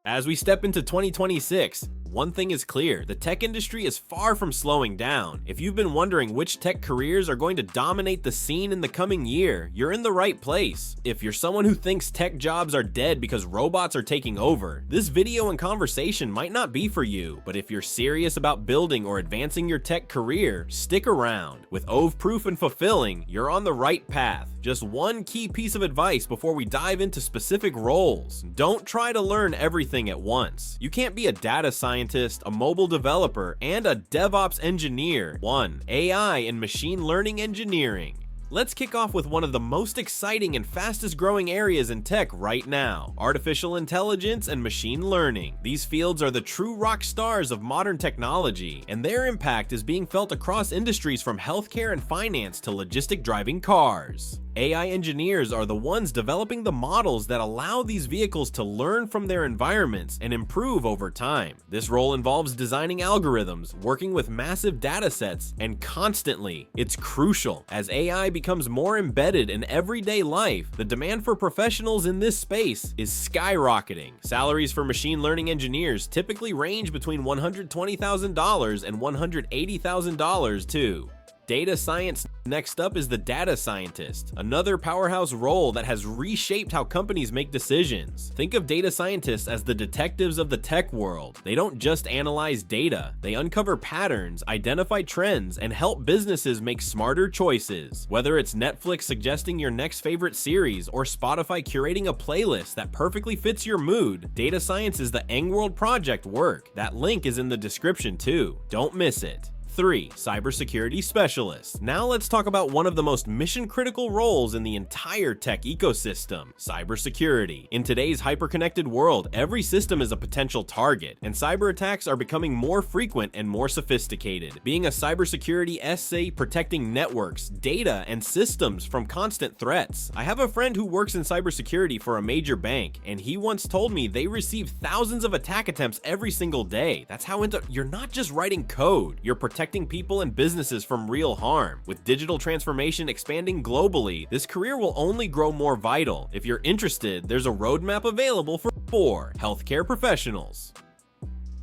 As we step into 2026, one thing is clear, the tech industry is far from slowing down. If you've been wondering which tech careers are going to dominate the scene in the coming year, you're in the right place. If you're someone who thinks tech jobs are dead because robots are taking over, this video and conversation might not be for you. But if you're serious about building or advancing your tech career, stick around. With oath-proof and fulfilling, you're on the right path. Just one key piece of advice before we dive into specific roles. Don't try to learn everything at once. You can't be a data scientist, a mobile developer, and a DevOps engineer. 1. AI and machine learning engineering. Let's kick off with one of the most exciting and fastest growing areas in tech right now, artificial intelligence and machine learning. These fields are the true rock stars of modern technology, and their impact is being felt across industries from healthcare and finance to logistic driving cars. AI engineers are the ones developing the models that allow these vehicles to learn from their environments and improve over time. This role involves designing algorithms, working with massive data sets, and constantly. It's crucial. As AI becomes more embedded in everyday life, the demand for professionals in this space is skyrocketing. Salaries for machine learning engineers typically range between $120,000 and $180,000 too. Data science. Next up is the data scientist, another powerhouse role that has reshaped how companies make decisions. Think of data scientists as the detectives of the tech world. They don't just analyze data, they uncover patterns, identify trends, and help businesses make smarter choices. Whether it's Netflix suggesting your next favorite series or Spotify curating a playlist that perfectly fits your mood, data science is the Engworld project work. That link is in the description too. Don't miss it. 3. Cybersecurity specialists. Now let's talk about one of the most mission-critical roles in the entire tech ecosystem, cybersecurity. In today's hyper-connected world, every system is a potential target, and cyber attacks are becoming more frequent and more sophisticated. Being a cybersecurity SC protecting networks, data, and systems from constant threats. I have a friend who works in cybersecurity for a major bank, and he once told me they receive thousands of attack attempts every single day. That's how you're not just writing code, you're protecting people and businesses from real harm. With digital transformation expanding globally, this career will only grow more vital. If you're interested, there's a roadmap available for 4. Healthcare professionals.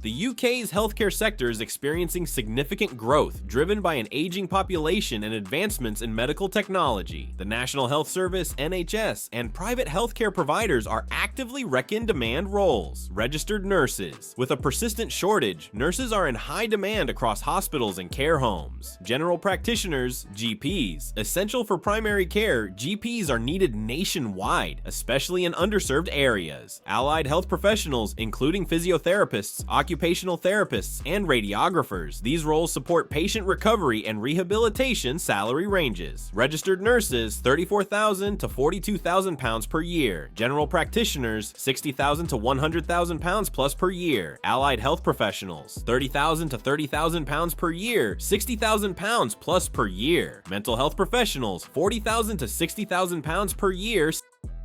The UK's healthcare sector is experiencing significant growth, driven by an aging population and advancements in medical technology. The National Health Service, NHS, and private healthcare providers are actively in-demand roles. Registered nurses. With a persistent shortage, nurses are in high demand across hospitals and care homes. General practitioners, GPs. Essential for primary care, GPs are needed nationwide, especially in underserved areas. Allied health professionals, including physiotherapists, occupational therapists, and radiographers. These roles support patient recovery and rehabilitation salary ranges. Registered nurses, £34,000 to £42,000 per year. General practitioners, £60,000 to £100,000 plus per year. Allied health professionals, £30,000 to £30,000 per year, £60,000 plus per year. Mental health professionals, £40,000 to £60,000 per year.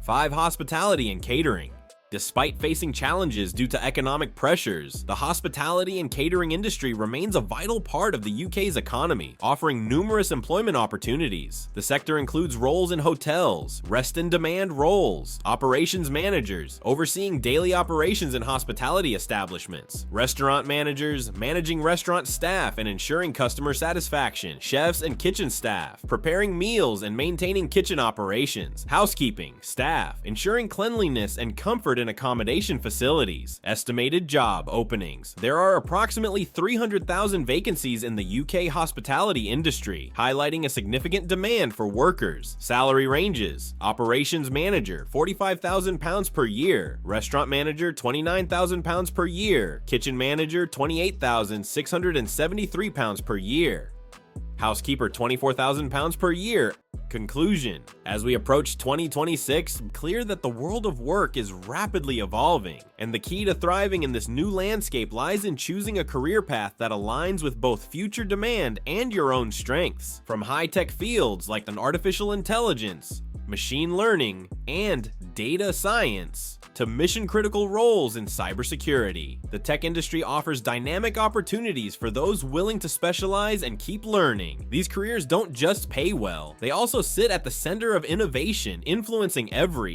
5. Hospitality and catering. Despite facing challenges due to economic pressures, the hospitality and catering industry remains a vital part of the UK's economy, offering numerous employment opportunities. The sector includes roles in hotels, rest-in-demand roles, operations managers, overseeing daily operations in hospitality establishments, restaurant managers, managing restaurant staff and ensuring customer satisfaction, chefs and kitchen staff, preparing meals and maintaining kitchen operations, housekeeping, staff, ensuring cleanliness and comfort in accommodation facilities. Estimated job openings. There are approximately 300,000 vacancies in the UK hospitality industry, highlighting a significant demand for workers. Salary ranges. Operations manager, £45,000 per year. Restaurant manager, £29,000 per year. Kitchen manager, £28,673 per year. Housekeeper, £24,000 per year. Conclusion. As we approach 2026, clear that the world of work is rapidly evolving, and the key to thriving in this new landscape lies in choosing a career path that aligns with both future demand and your own strengths. From high-tech fields like artificial intelligence, machine learning, and data science, to mission-critical roles in cybersecurity. The tech industry offers dynamic opportunities for those willing to specialize and keep learning. These careers don't just pay well, they also sit at the center of innovation, influencing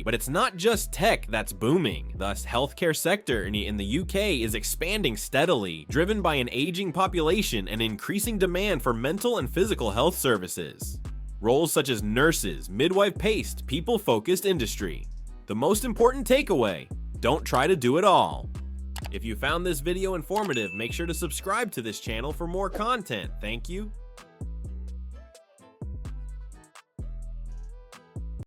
but it's not just tech that's booming. Thus, healthcare sector in the UK is expanding steadily, driven by an aging population and increasing demand for mental and physical health services. Roles such as nurses, midwife-paced, people-focused industry. The most important takeaway: don't try to do it all. If you found this video informative, make sure to subscribe to this channel for more content. Thank you.